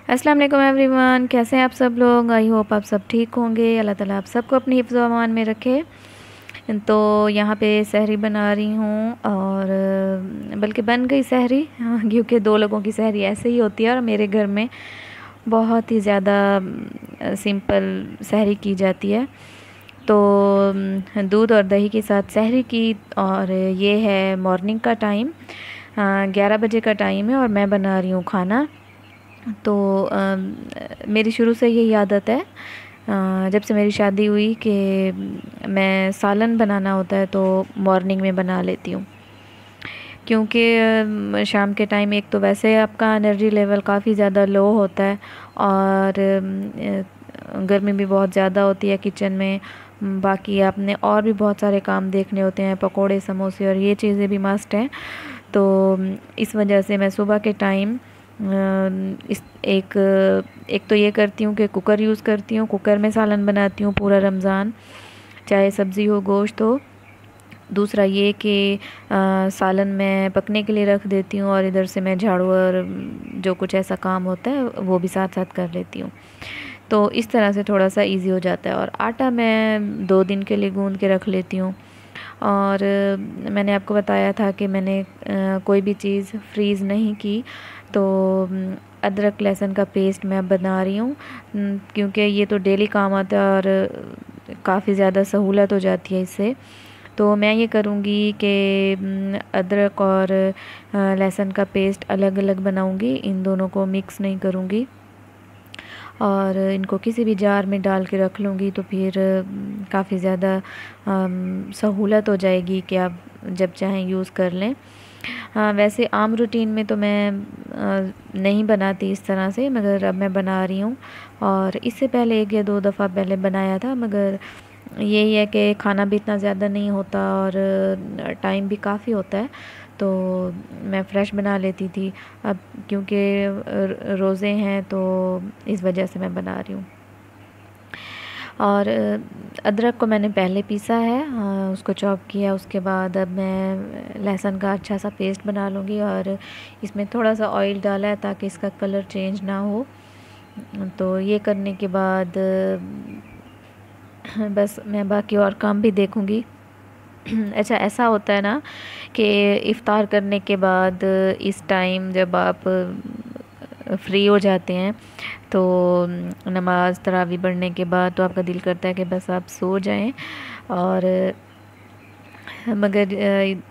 अस्सलाम वालेकुम एवरीवन, कैसे हैं आप सब लोग। आई होप आप सब ठीक होंगे। अल्लाह ताला आप सबको अपनी हिफ्ज़ व अमान में रखे। तो यहाँ पे सहरी बना रही हूँ और बल्कि बन गई सहरी, हाँ, क्योंकि 2 लोगों की सहरी ऐसे ही होती है और मेरे घर में बहुत ही ज़्यादा सिंपल सहरी की जाती है। तो दूध और दही के साथ सहरी की। और ये है मॉर्निंग का टाइम, 11 बजे का टाइम है और मैं बना रही हूँ खाना। तो मेरी शुरू से यही आदत है, जब से मेरी शादी हुई, कि मैं सालन बनाना होता है तो मॉर्निंग में बना लेती हूँ। क्योंकि शाम के टाइम एक तो वैसे आपका एनर्जी लेवल काफ़ी ज़्यादा लो होता है और गर्मी भी बहुत ज़्यादा होती है किचन में। बाकी आपने और भी बहुत सारे काम देखने होते हैं, पकोड़े समोसे और ये चीज़ें भी मस्ट हैं। तो इस वजह से मैं सुबह के टाइम इस एक तो ये करती हूँ कि कुकर यूज़ करती हूँ, कुकर में सालन बनाती हूँ पूरा रमज़ान, चाहे सब्ज़ी हो गोश्त हो। दूसरा ये कि सालन मैं पकने के लिए रख देती हूँ और इधर से मैं झाड़ू और जो कुछ ऐसा काम होता है वो भी साथ साथ कर लेती हूँ। तो इस तरह से थोड़ा सा इजी हो जाता है। और आटा मैं 2 दिन के लिए गूंद के रख लेती हूँ। और मैंने आपको बताया था कि मैंने कोई भी चीज़ फ्रीज़ नहीं की। तो अदरक लहसुन का पेस्ट मैं बना रही हूँ, क्योंकि ये तो डेली काम आता है और काफ़ी ज़्यादा सहूलत हो जाती है इससे। तो मैं ये करूँगी कि अदरक और लहसुन का पेस्ट अलग अलग बनाऊँगी, इन दोनों को मिक्स नहीं करूँगी। और इनको किसी भी जार में डाल के रख लूँगी तो फिर काफ़ी ज़्यादा सहूलत हो जाएगी कि आप जब चाहें यूज़ कर लें। हाँ, वैसे आम रूटीन में तो मैं नहीं बनाती इस तरह से, मगर अब मैं बना रही हूँ। और इससे पहले 1 या 2 दफ़ा पहले बनाया था, मगर यही है कि खाना भी इतना ज़्यादा नहीं होता और टाइम भी काफ़ी होता है, तो मैं फ़्रेश बना लेती थी। अब क्योंकि रोज़े हैं तो इस वजह से मैं बना रही हूँ। और अदरक को मैंने पहले पीसा है, उसको चॉप किया, उसके बाद अब मैं लहसुन का अच्छा सा पेस्ट बना लूँगी और इसमें थोड़ा सा ऑयल डाला है ताकि इसका कलर चेंज ना हो। तो ये करने के बाद बस मैं बाकी और काम भी देखूँगी। अच्छा, ऐसा होता है ना कि इफ़्तार करने के बाद इस टाइम जब आप फ्री हो जाते हैं तो नमाज तरावी पढ़ने के बाद तो आपका दिल करता है कि बस आप सो जाएं। और मगर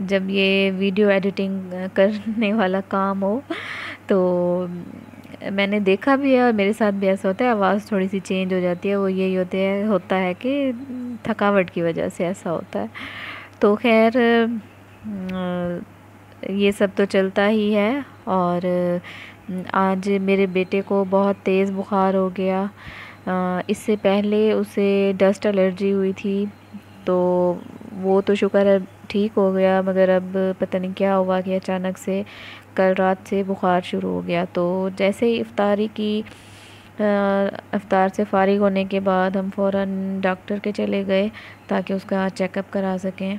जब ये वीडियो एडिटिंग करने वाला काम हो तो मैंने देखा भी है और मेरे साथ भी ऐसा होता है, आवाज़ थोड़ी सी चेंज हो जाती है। वो यही होता है कि थकावट की वजह से ऐसा होता है। तो खैर ये सब तो चलता ही है। और आज मेरे बेटे को बहुत तेज़ बुखार हो गया। इससे पहले उसे डस्ट एलर्जी हुई थी, तो वो तो शुक्र है ठीक हो गया, मगर अब पता नहीं क्या हुआ कि अचानक से कल रात से बुखार शुरू हो गया। तो जैसे ही इफ्तारी की, इफ्तार से फ़ारिग होने के बाद हम फ़ौरन डॉक्टर के चले गए ताकि उसका चेकअप करा सकें।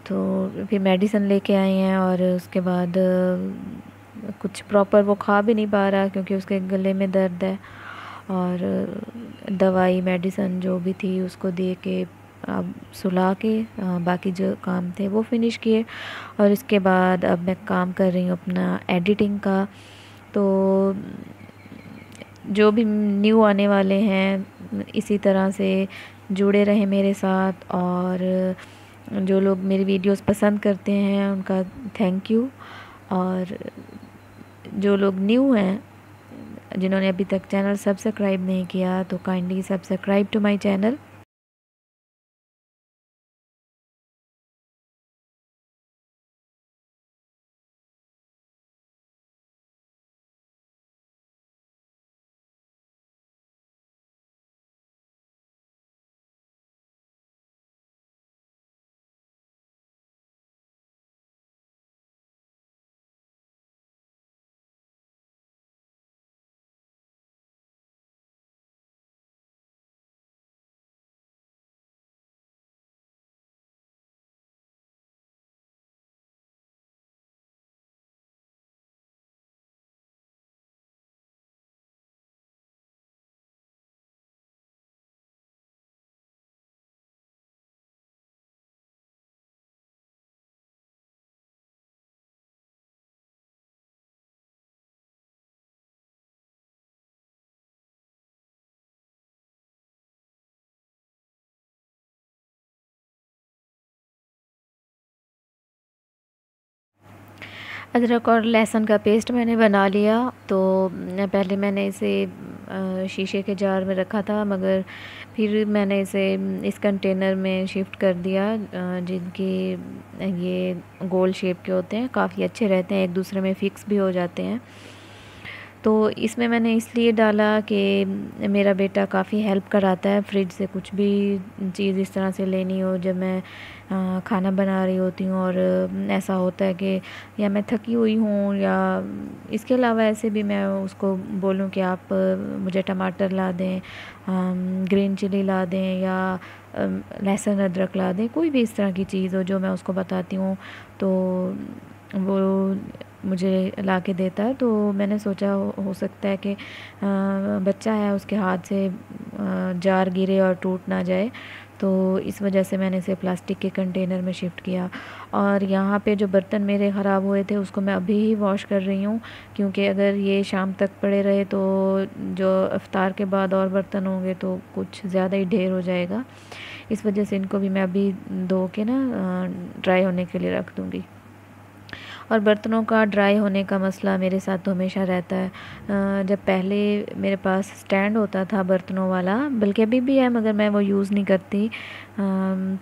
तो फिर मेडिसिन लेके आए हैं और उसके बाद कुछ प्रॉपर वो खा भी नहीं पा रहा क्योंकि उसके गले में दर्द है। और दवाई मेडिसिन जो भी थी उसको दे के अब सुला के बाकी जो काम थे वो फिनिश किए। और इसके बाद अब मैं काम कर रही हूँ अपना एडिटिंग का। तो जो भी न्यू आने वाले हैं इसी तरह से जुड़े रहें मेरे साथ। और जो लोग मेरी वीडियोस पसंद करते हैं उनका थैंक यू। और जो लोग न्यू हैं, जिन्होंने अभी तक चैनल सब्सक्राइब नहीं किया, तो kindly subscribe to my channel. अदरक और लहसुन का पेस्ट मैंने बना लिया। तो पहले मैंने इसे शीशे के जार में रखा था, मगर फिर मैंने इसे इस कंटेनर में शिफ्ट कर दिया, जिनकी ये गोल शेप के होते हैं, काफ़ी अच्छे रहते हैं, एक दूसरे में फ़िक्स भी हो जाते हैं। तो इसमें मैंने इसलिए डाला कि मेरा बेटा काफ़ी हेल्प कराता है, फ्रिज से कुछ भी चीज़ इस तरह से लेनी हो जब मैं खाना बना रही होती हूँ, और ऐसा होता है कि या मैं थकी हुई हूँ, या इसके अलावा ऐसे भी मैं उसको बोलूँ कि आप मुझे टमाटर ला दें, ग्रीन चिली ला दें, या लहसुन अदरक ला दें, कोई भी इस तरह की चीज़ हो जो मैं उसको बताती हूँ तो वो मुझे ला के देता है। तो मैंने सोचा हो सकता है कि बच्चा है, उसके हाथ से जार गिरे और टूट ना जाए, तो इस वजह से मैंने इसे प्लास्टिक के कंटेनर में शिफ्ट किया। और यहाँ पे जो बर्तन मेरे ख़राब हुए थे उसको मैं अभी ही वॉश कर रही हूँ, क्योंकि अगर ये शाम तक पड़े रहे तो जो इफ्तार के बाद और बर्तन होंगे तो कुछ ज़्यादा ही ढेर हो जाएगा। इस वजह से इनको भी मैं अभी धो के ना ड्राई होने के लिए रख दूँगी। और बर्तनों का ड्राई होने का मसला मेरे साथ तो हमेशा रहता है। जब पहले मेरे पास स्टैंड होता था बर्तनों वाला, बल्कि अभी भी है मगर मैं वो यूज़ नहीं करती,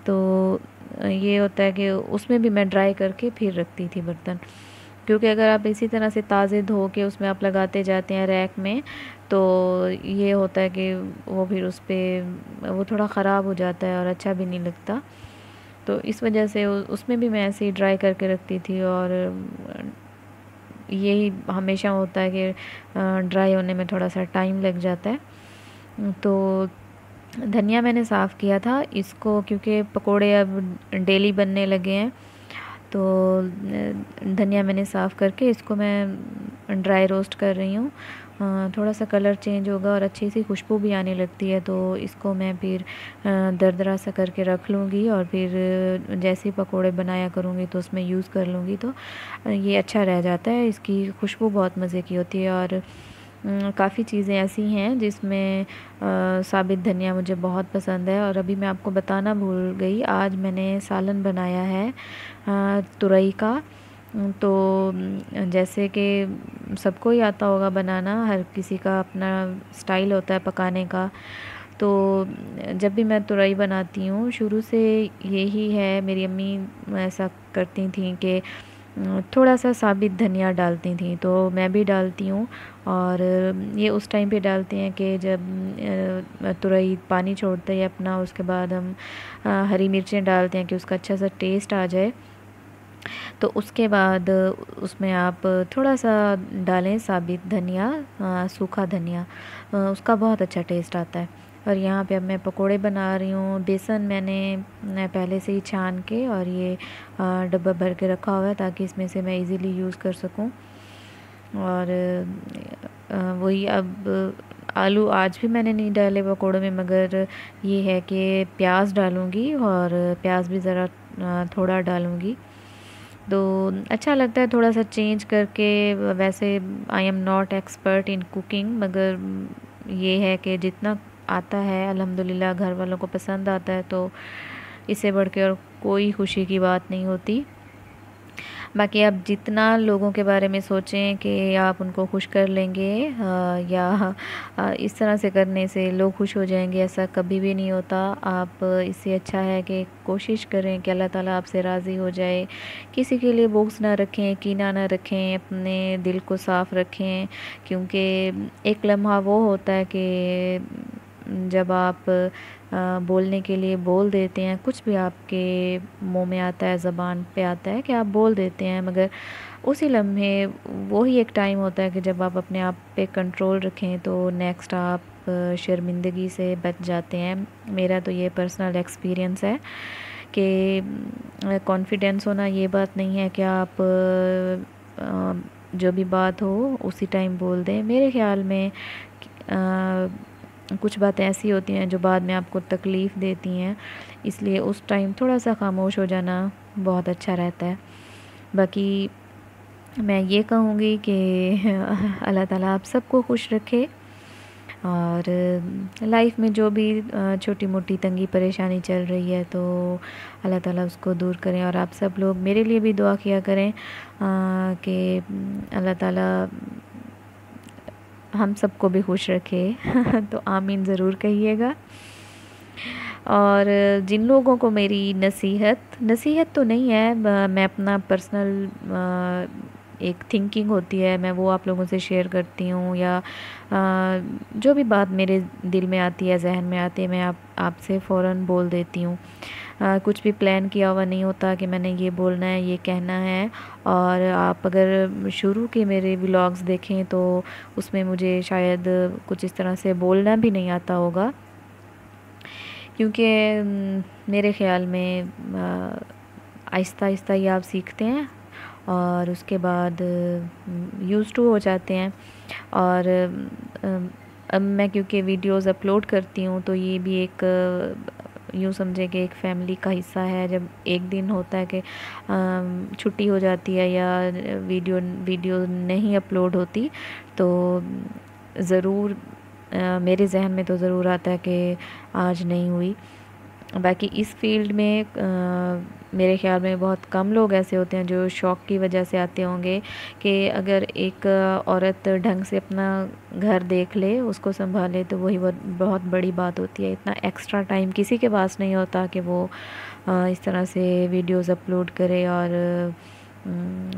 तो ये होता है कि उसमें भी मैं ड्राई करके फिर रखती थी बर्तन, क्योंकि अगर आप इसी तरह से ताज़े धो के उसमें आप लगाते जाते हैं रैक में, तो ये होता है कि वो फिर उस पर वो थोड़ा ख़राब हो जाता है और अच्छा भी नहीं लगता। तो इस वजह से उसमें भी मैं ऐसे ही ड्राई करके रखती थी, और यही हमेशा होता है कि ड्राई होने में थोड़ा सा टाइम लग जाता है। तो धनिया मैंने साफ़ किया था इसको, क्योंकि पकोड़े अब डेली बनने लगे हैं, तो धनिया मैंने साफ़ करके इसको मैं ड्राई रोस्ट कर रही हूँ। थोड़ा सा कलर चेंज होगा और अच्छी सी खुशबू भी आने लगती है, तो इसको मैं फिर दरदरा सा करके रख लूँगी, और फिर जैसे ही पकोड़े बनाया करूँगी तो उसमें यूज़ कर लूँगी, तो ये अच्छा रह जाता है। इसकी खुशबू बहुत मज़े की होती है। और काफ़ी चीज़ें ऐसी हैं जिसमें साबित धनिया मुझे बहुत पसंद है। और अभी मैं आपको बताना भूल गई, आज मैंने सालन बनाया है तुरई का। तो जैसे कि सबको ही आता होगा बनाना, हर किसी का अपना स्टाइल होता है पकाने का। तो जब भी मैं तुरई बनाती हूँ, शुरू से यही है, मेरी अम्मी ऐसा करती थी कि थोड़ा सा साबित धनिया डालती थी, तो मैं भी डालती हूँ। और ये उस टाइम पे डालते हैं कि जब तुरई पानी छोड़ता है अपना, उसके बाद हम हरी मिर्चें डालते हैं कि उसका अच्छा सा टेस्ट आ जाए। तो उसके बाद उसमें आप थोड़ा सा डालें साबित धनिया, सूखा धनिया, उसका बहुत अच्छा टेस्ट आता है। और यहाँ पे अब मैं पकोड़े बना रही हूँ। बेसन मैंने पहले से ही छान के और ये डब्बा भर के रखा हुआ है, ताकि इसमें से मैं इजीली यूज़ कर सकूँ। और वही अब आलू आज भी मैंने नहीं डाले पकोड़ों में, मगर ये है कि प्याज डालूँगी, और प्याज भी ज़रा थोड़ा डालूँगी, तो अच्छा लगता है थोड़ा सा चेंज करके। वैसे I am not expert in cooking, मगर ये है कि जितना आता है अल्हम्दुलिल्लाह घर वालों को पसंद आता है, तो इससे बढ़ के और कोई खुशी की बात नहीं होती। बाकी आप जितना लोगों के बारे में सोचें कि आप उनको खुश कर लेंगे, या इस तरह से करने से लोग खुश हो जाएंगे, ऐसा कभी भी नहीं होता। आप इससे अच्छा है कि कोशिश करें कि अल्लाह ताला आपसे राज़ी हो जाए। किसी के लिए बुग़्ज़ ना रखें, कीना ना रखें, अपने दिल को साफ़ रखें, क्योंकि एक लम्हा वो होता है कि जब आप बोलने के लिए बोल देते हैं, कुछ भी आपके मुंह में आता है, ज़बान पे आता है कि आप बोल देते हैं, मगर उसी लम्हे वो ही एक टाइम होता है कि जब आप अपने आप पे कंट्रोल रखें, तो नेक्स्ट आप शर्मिंदगी से बच जाते हैं। मेरा तो ये पर्सनल एक्सपीरियंस है कि कॉन्फिडेंस होना ये बात नहीं है कि आप जो भी बात हो उसी टाइम बोल दें। मेरे ख़्याल में कुछ बातें ऐसी होती हैं जो बाद में आपको तकलीफ़ देती हैं, इसलिए उस टाइम थोड़ा सा खामोश हो जाना बहुत अच्छा रहता है। बाकी मैं ये कहूँगी कि अल्लाह ताला आप सबको खुश रखे, और लाइफ में जो भी छोटी मोटी तंगी परेशानी चल रही है तो अल्लाह ताला उसको दूर करें। और आप सब लोग मेरे लिए भी दुआ किया करें कि अल्लाह ताला हम सबको भी खुश रखे। तो आमीन ज़रूर कहिएगा। और जिन लोगों को मेरी नसीहत तो नहीं है, मैं अपना पर्सनल एक थिंकिंग होती है, मैं वो आप लोगों से शेयर करती हूँ, या जो भी बात मेरे दिल में आती है, जहन में आती है, मैं आपसे फ़ौरन बोल देती हूँ। कुछ भी प्लान किया हुआ नहीं होता कि मैंने ये बोलना है, ये कहना है। और आप अगर शुरू के मेरे व्लॉग्स देखें तो उसमें मुझे शायद कुछ इस तरह से बोलना भी नहीं आता होगा, क्योंकि मेरे ख़्याल में आहिस्ता आहिस्ता ही आप सीखते हैं और उसके बाद यूज़ टू हो जाते हैं। और अब मैं क्योंकि वीडियोस अपलोड करती हूँ तो ये भी एक यूँ समझे कि एक फैमिली का हिस्सा है। जब एक दिन होता है कि छुट्टी हो जाती है या वीडियो नहीं अपलोड होती तो ज़रूर मेरे जहन में तो ज़रूर आता है कि आज नहीं हुई। बाकी इस फील्ड में मेरे ख़्याल में बहुत कम लोग ऐसे होते हैं जो शौक़ की वजह से आते होंगे कि अगर एक औरत ढंग से अपना घर देख ले, उसको संभाले, तो वही बहुत बड़ी बात होती है। इतना एक्स्ट्रा टाइम किसी के पास नहीं होता कि वो इस तरह से वीडियोस अपलोड करे और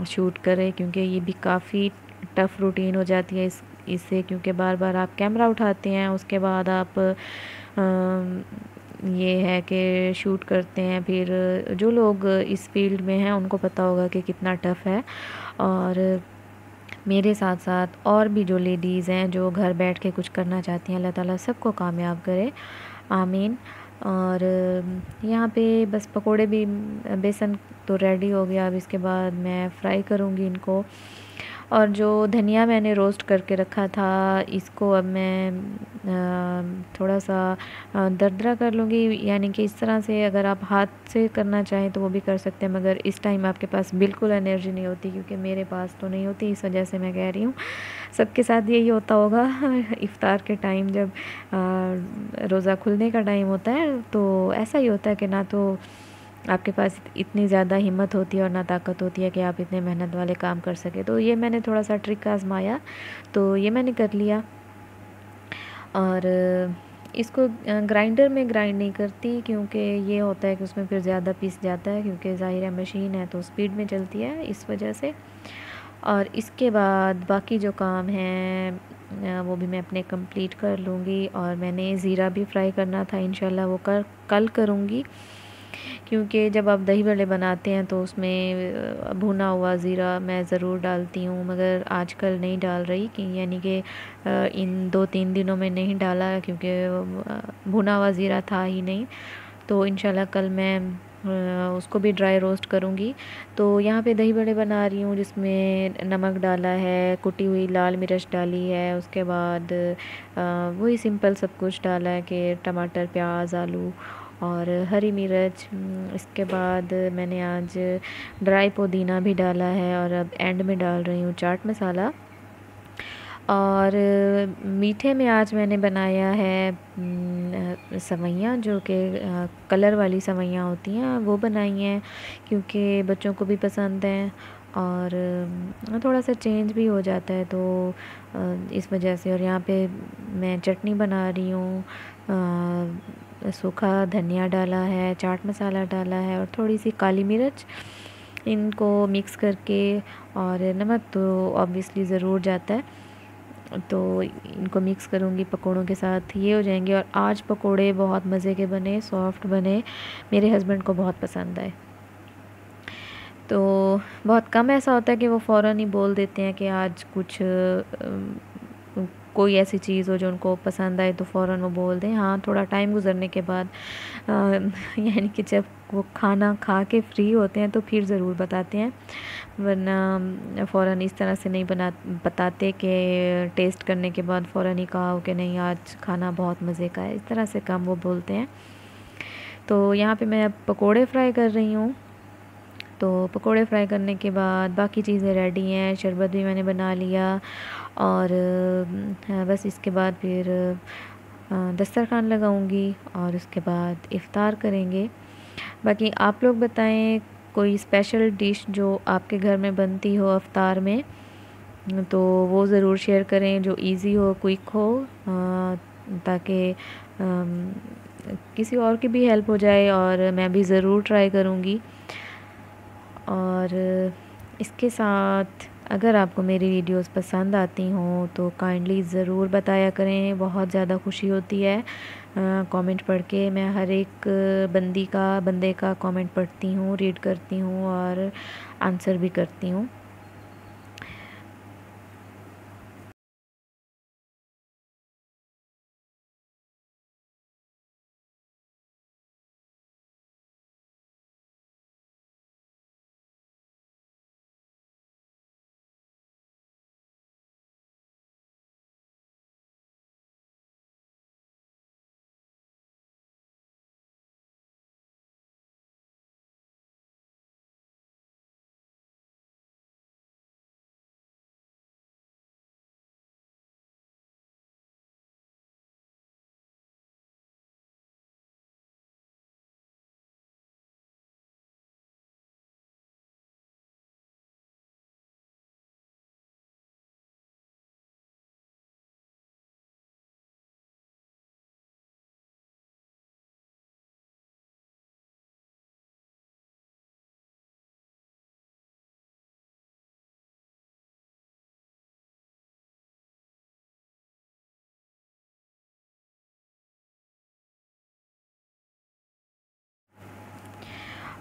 शूट करे, क्योंकि ये भी काफ़ी टफ़ रूटीन हो जाती है इससे, क्योंकि बार बार आप कैमरा उठाते हैं, उसके बाद आप ये है कि शूट करते हैं। फिर जो लोग इस फील्ड में हैं उनको पता होगा कि कितना टफ़ है। और मेरे साथ साथ और भी जो लेडीज़ हैं जो घर बैठ के कुछ करना चाहती हैं, अल्लाह ताला सबको कामयाब करे, आमीन। और यहाँ पे बस पकोड़े भी, बेसन तो रेडी हो गया, अब इसके बाद मैं फ्राई करूँगी इनको। और जो धनिया मैंने रोस्ट करके रखा था, इसको अब मैं थोड़ा सा दरदरा कर लूँगी, यानी कि इस तरह से। अगर आप हाथ से करना चाहें तो वो भी कर सकते हैं, मगर इस टाइम आपके पास बिल्कुल एनर्जी नहीं होती, क्योंकि मेरे पास तो नहीं होती, इस वजह से मैं कह रही हूँ। सबके साथ यही होता होगा। इफ़्तार के टाइम जब रोज़ा खुलने का टाइम होता है तो ऐसा ही होता है कि ना तो आपके पास इतनी ज़्यादा हिम्मत होती है और ना ताकत होती है कि आप इतने मेहनत वाले काम कर सके। तो ये मैंने थोड़ा सा ट्रिक आजमाया, तो ये मैंने कर लिया। और इसको ग्राइंडर में ग्राइंड नहीं करती, क्योंकि ये होता है कि उसमें फिर ज़्यादा पीस जाता है, क्योंकि ज़ाहिर है मशीन है तो स्पीड में चलती है, इस वजह से। और इसके बाद बाकी जो काम है वो भी मैं अपने कंप्लीट कर लूँगी। और मैंने ज़ीरा भी फ्राई करना था, इंशाल्लाह वो कल करूँगी, क्योंकि जब आप दही बड़े बनाते हैं तो उसमें भुना हुआ ज़ीरा मैं ज़रूर डालती हूँ, मगर आजकल नहीं डाल रही, कि यानी कि इन 2-3 दिनों में नहीं डाला, क्योंकि भुना हुआ ज़ीरा था ही नहीं। तो इंशाल्लाह कल मैं उसको भी ड्राई रोस्ट करूँगी। तो यहाँ पे दही बड़े बना रही हूँ, जिसमें नमक डाला है, कुटी हुई लाल मिर्च डाली है, उसके बाद वही सिंपल सब कुछ डाला है कि टमाटर, प्याज, आलू और हरी मिर्च। इसके बाद मैंने आज ड्राई पुदीना भी डाला है, और अब एंड में डाल रही हूँ चाट मसाला। और मीठे में आज मैंने बनाया है सेवइयाँ, जो कि कलर वाली सेवइयाँ होती हैं, वो बनाई हैं, क्योंकि बच्चों को भी पसंद हैं और थोड़ा सा चेंज भी हो जाता है, तो इस वजह से। और यहाँ पे मैं चटनी बना रही हूँ, सूखा धनिया डाला है, चाट मसाला डाला है और थोड़ी सी काली मिर्च, इनको मिक्स करके। और नमक तो ऑब्वियसली ज़रूर जाता है, तो इनको मिक्स करूँगी पकोड़ों के साथ, ये हो जाएंगे। और आज पकोड़े बहुत मज़े के बने, सॉफ्ट बने, मेरे हस्बैंड को बहुत पसंद आए। तो बहुत कम ऐसा होता है कि वो फ़ौरन ही बोल देते हैं कि आज कुछ कोई ऐसी चीज़ हो जो उनको पसंद आए तो फ़ौरन वो बोल दें। हाँ, थोड़ा टाइम गुजरने के बाद यानी कि जब वो खाना खा के फ्री होते हैं तो फिर ज़रूर बताते हैं, वरना फ़ौरन इस तरह से नहीं बताते कि टेस्ट करने के बाद फ़ौरन ही कहा हो कि नहीं आज खाना बहुत मज़े का है, इस तरह से कम वो बोलते हैं। तो यहाँ पे मैं अब पकोड़े फ्राई कर रही हूँ। तो पकोड़े फ्राई करने के बाद बाकी चीज़ें रेडी हैं, शरबत भी मैंने बना लिया और बस इसके बाद फिर दस्तरखान लगाऊंगी और उसके बाद इफ़्तार करेंगे। बाकी आप लोग बताएं कोई स्पेशल डिश जो आपके घर में बनती हो इफ़्तार में, तो वो ज़रूर शेयर करें, जो इजी हो, क्विक हो, ताकि किसी और की भी हेल्प हो जाए और मैं भी ज़रूर ट्राई करूँगी। और इसके साथ अगर आपको मेरी वीडियोस पसंद आती हों तो काइंडली ज़रूर बताया करें, बहुत ज़्यादा खुशी होती है कमेंट पढ़ के। मैं हर एक बंदे का कमेंट पढ़ती हूँ, रीड करती हूँ और आंसर भी करती हूँ।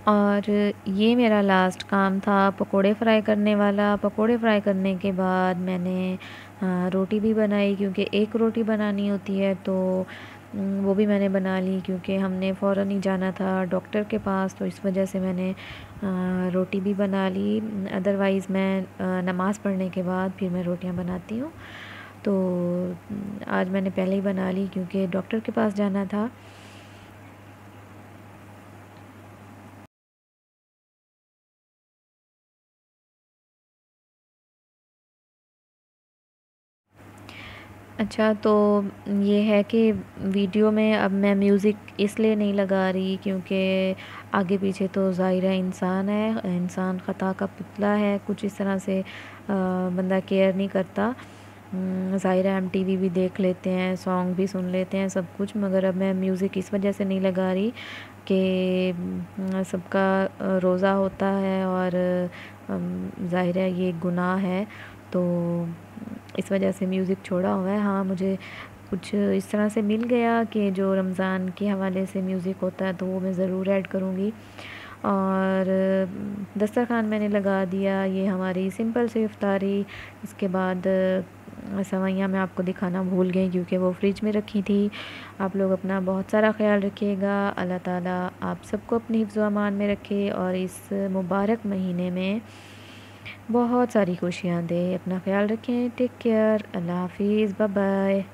और ये मेरा लास्ट काम था पकोड़े फ्राई करने वाला। पकोड़े फ्राई करने के बाद मैंने रोटी भी बनाई, क्योंकि एक रोटी बनानी होती है, तो वो भी मैंने बना ली क्योंकि हमने फ़ौरन ही जाना था डॉक्टर के पास, तो इस वजह से मैंने रोटी भी बना ली। अदरवाइज़ मैं नमाज़ पढ़ने के बाद फिर मैं रोटियां बनाती हूँ। तो आज मैंने पहले ही बना ली क्योंकि डॉक्टर के पास जाना था। अच्छा, तो ये है कि वीडियो में अब मैं म्यूज़िक इसलिए नहीं लगा रही क्योंकि आगे पीछे तो ज़ाहिर है इंसान है, इंसान ख़ता का पुतला है, कुछ इस तरह से बंदा केयर नहीं करता। ज़ाहिर है हम टीवी भी देख लेते हैं, सॉन्ग भी सुन लेते हैं, सब कुछ, मगर अब मैं म्यूज़िक इस वजह से नहीं लगा रही कि सबका रोज़ा होता है और ज़ाहिर है ये गुनाह है, तो इस वजह से म्यूज़िक छोड़ा हुआ है। हाँ, मुझे कुछ इस तरह से मिल गया कि जो रमज़ान के हवाले से म्यूज़िक होता है तो वो मैं ज़रूर ऐड करूँगी। और दस्तरखान मैंने लगा दिया, ये हमारी सिंपल सी इफ्तारी। इसके बाद सेवइयाँ मैं आपको दिखाना भूल गई क्योंकि वो फ्रिज में रखी थी। आप लोग अपना बहुत सारा ख्याल रखिएगा। अल्लाह ताला आप सबको अपनी हिफ्ज़ व अमान में रखे और इस मुबारक महीने में बहुत सारी खुशियाँ दे। अपना ख्याल रखें। Take care. अल्लाह हाफिज़। Bye bye.